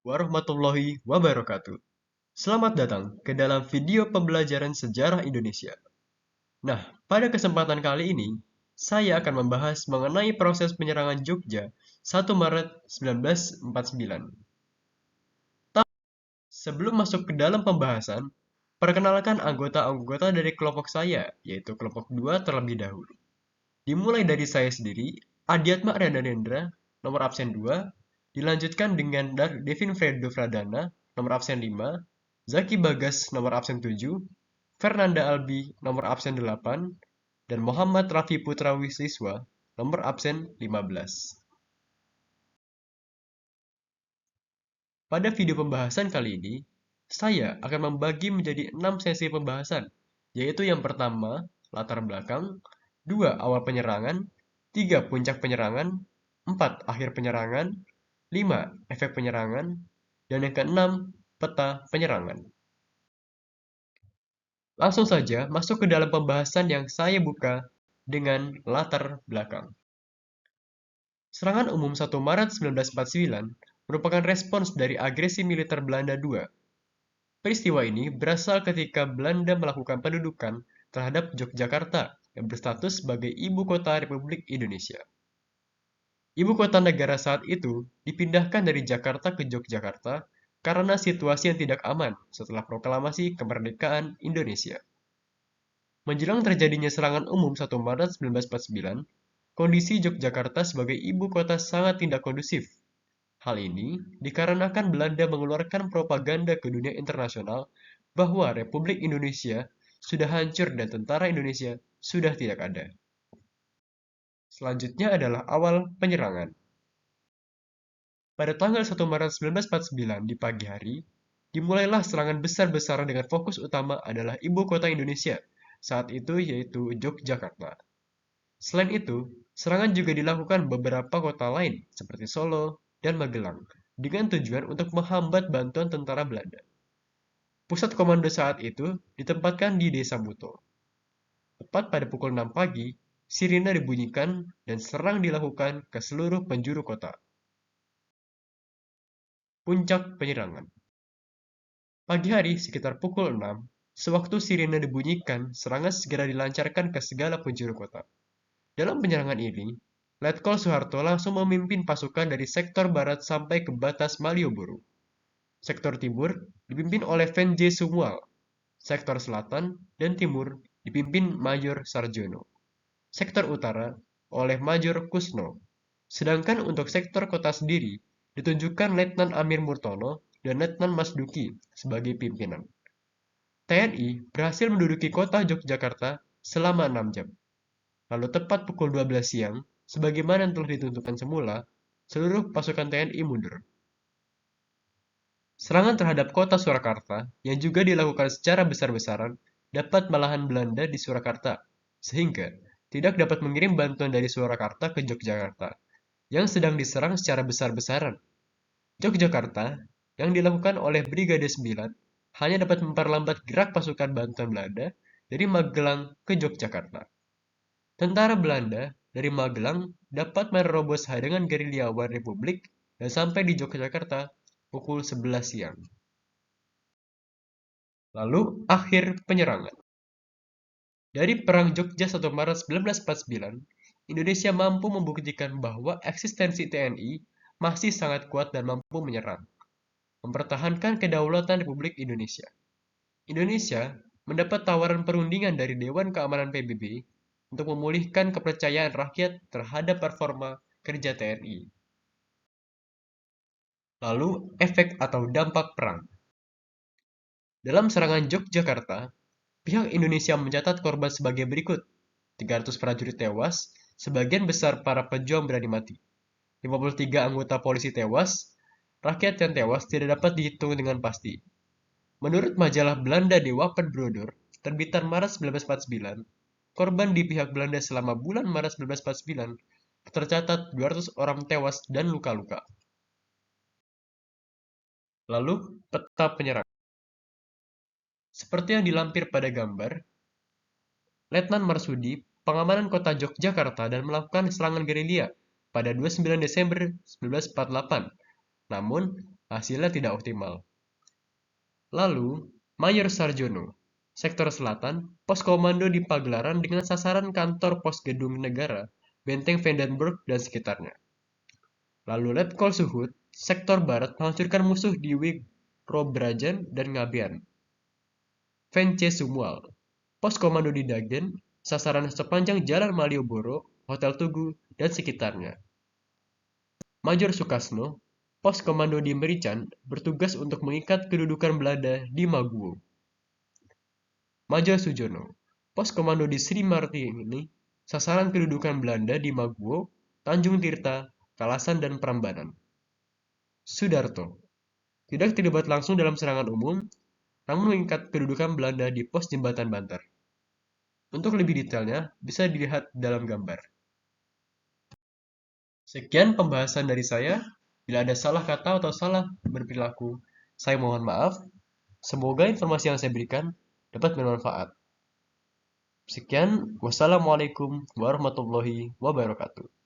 warahmatullahi wabarakatuh. Selamat datang ke dalam video pembelajaran sejarah Indonesia. Nah, pada kesempatan kali ini, saya akan membahas mengenai proses penyerangan Jogja 1 Maret 1949. Sebelum masuk ke dalam pembahasan, perkenalkan anggota-anggota dari kelompok saya, yaitu kelompok 2 terlebih dahulu. Dimulai dari saya sendiri, Adiatma Renandendra, nomor absen 2, dilanjutkan dengan Devin Fredo Pradana, nomor absen 5, Zaki Bagas, nomor absen 7, Fernanda Albi, nomor absen 8, dan Muhammad Rafi Putra Wisiswa, nomor absen 15. Pada video pembahasan kali ini, saya akan membagi menjadi 6 sesi pembahasan, yaitu yang pertama, latar belakang, 2 awal penyerangan, 3 puncak penyerangan, 4 akhir penyerangan, 5 efek penyerangan, dan yang keenam, peta penyerangan. Langsung saja masuk ke dalam pembahasan yang saya buka dengan latar belakang. Serangan umum 1 Maret 1949 merupakan respons dari agresi militer Belanda II. Peristiwa ini berasal ketika Belanda melakukan pendudukan terhadap Yogyakarta yang berstatus sebagai ibu kota Republik Indonesia. Ibu kota negara saat itu dipindahkan dari Jakarta ke Yogyakarta karena situasi yang tidak aman setelah proklamasi kemerdekaan Indonesia. Menjelang terjadinya serangan umum 1 Maret 1949, kondisi Yogyakarta sebagai ibu kota sangat tidak kondusif. Hal ini dikarenakan Belanda mengeluarkan propaganda ke dunia internasional bahwa Republik Indonesia sudah hancur dan tentara Indonesia sudah tidak ada. Selanjutnya adalah awal penyerangan. Pada tanggal 1 Maret 1949 di pagi hari, dimulailah serangan besar-besaran dengan fokus utama adalah ibu kota Indonesia, saat itu yaitu Yogyakarta. Selain itu, serangan juga dilakukan beberapa kota lain seperti Solo dan Magelang dengan tujuan untuk menghambat bantuan tentara Belanda. Pusat komando saat itu ditempatkan di Desa Buto. Tepat pada pukul 6 pagi, sirine dibunyikan dan serang dilakukan ke seluruh penjuru kota. Puncak penyerangan. Pagi hari sekitar pukul 6, sewaktu sirine dibunyikan, serangan segera dilancarkan ke segala penjuru kota. Dalam penyerangan ini, Letkol Soeharto langsung memimpin pasukan dari sektor barat sampai ke batas Malioboro. Sektor timur dipimpin oleh Venj Sumual, sektor selatan dan timur dipimpin Mayor Sarjono, sektor utara oleh Mayor Kusno, sedangkan untuk sektor kota sendiri ditunjukkan Letnan Amir Murtono dan Letnan Masduki sebagai pimpinan. TNI berhasil menduduki kota Yogyakarta selama 6 jam. Lalu tepat pukul 12 siang, sebagaimana yang telah ditentukan semula, seluruh pasukan TNI mundur. Serangan terhadap kota Surakarta yang juga dilakukan secara besar-besaran dapat malahan Belanda di Surakarta, sehingga tidak dapat mengirim bantuan dari Surakarta ke Yogyakarta, yang sedang diserang secara besar-besaran. Yogyakarta, yang dilakukan oleh Brigade 9, hanya dapat memperlambat gerak pasukan bantuan Belanda dari Magelang ke Yogyakarta. Tentara Belanda dari Magelang dapat menerobos hadangan gerilyawan Republik dan sampai di Yogyakarta pukul 11 siang. Lalu, akhir penyerangan. Dari Perang Jogja 1 Maret 1949, Indonesia mampu membuktikan bahwa eksistensi TNI masih sangat kuat dan mampu menyerang, mempertahankan kedaulatan Republik Indonesia. Indonesia mendapat tawaran perundingan dari Dewan Keamanan PBB untuk memulihkan kepercayaan rakyat terhadap performa kerja TNI. Lalu, efek atau dampak perang. Dalam serangan Yogyakarta, pihak Indonesia mencatat korban sebagai berikut: 300 prajurit tewas, sebagian besar para pejuang berani mati. 53 anggota polisi tewas, rakyat yang tewas tidak dapat dihitung dengan pasti. Menurut majalah Belanda De Wapenbroeder, terbitan Maret 1949, korban di pihak Belanda selama bulan Maret 1949 tercatat 200 orang tewas dan luka-luka. Lalu, peta penyerang. Seperti yang dilampir pada gambar, Letnan Marsudi pengamanan kota Yogyakarta dan melakukan serangan gerilya pada 29 Desember 1948. Namun, hasilnya tidak optimal. Lalu, Mayor Sarjono, Sektor Selatan, pos komando di Pagelaran dengan sasaran kantor pos gedung negara, Benteng Vandenberg dan sekitarnya. Lalu Letkol Suhut, Sektor Barat menghancurkan musuh di Wikrobrajan dan Ngabean. Vence Sumual, pos komando di Dagen, sasaran sepanjang Jalan Malioboro, Hotel Tugu, dan sekitarnya. Major Sukasno, pos komando di Merican, bertugas untuk mengikat kedudukan Belanda di Maguwo. Major Sujono, pos komando di Sri Martini, sasaran kedudukan Belanda di Maguwo, Tanjung Tirta, Kalasan, dan Prambanan. Sudarto, tidak terlibat langsung dalam serangan umum, namun mengikat kedudukan Belanda di pos jembatan Banter. Untuk lebih detailnya, bisa dilihat dalam gambar. Sekian pembahasan dari saya. Bila ada salah kata atau salah berperilaku, saya mohon maaf. Semoga informasi yang saya berikan dapat bermanfaat. Sekian, wassalamualaikum warahmatullahi wabarakatuh.